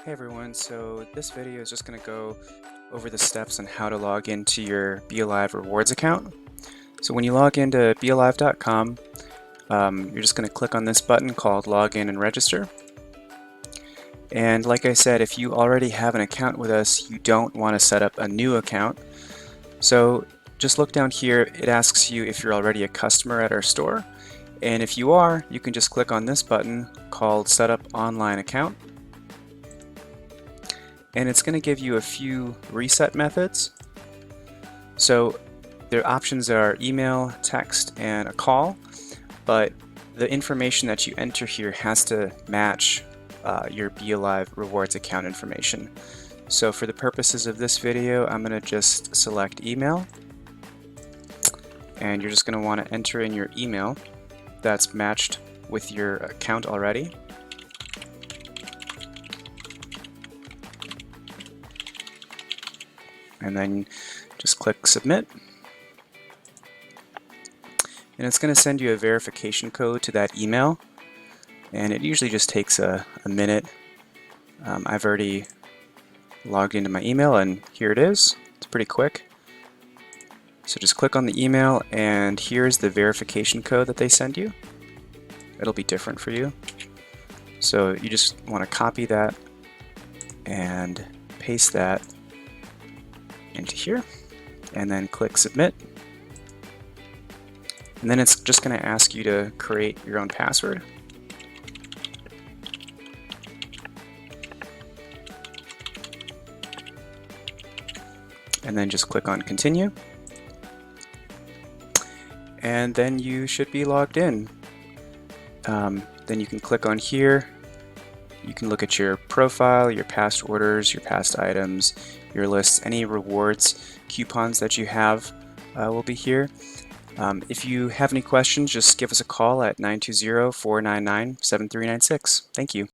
Hey everyone, so this video is just going to go over the steps on how to log into your BeAlive Rewards account. So when you log into bealive.com, you're just going to click on this button called Login and Register. And like I said, if you already have an account with us, you don't want to set up a new account. So just look down here, it asks you if you're already a customer at our store. And if you are, you can just click on this button called Set Up Online Account. And it's going to give you a few reset methods. So their options are email, text, and a call, but the information that you enter here has to match your BeAlive Rewards account information. So for the purposes of this video, I'm going to just select email, and you're just going to want to enter in your email that's matched with your account already. And then just click submit. And it's going to send you a verification code to that email, and it usually just takes a minute. I've already logged into my email and here it is. It's pretty quick. So just click on the email and here's the verification code that they send you. It'll be different for you. So you just want to copy that and paste that into here and then click submit. And then it's just going to ask you to create your own password. And then just click on continue. And then you should be logged in. Then you can click on here. You can look at your profile, your past orders, your past items, your lists, any rewards, coupons that you have will be here. If you have any questions, just give us a call at 920-499-7396. Thank you.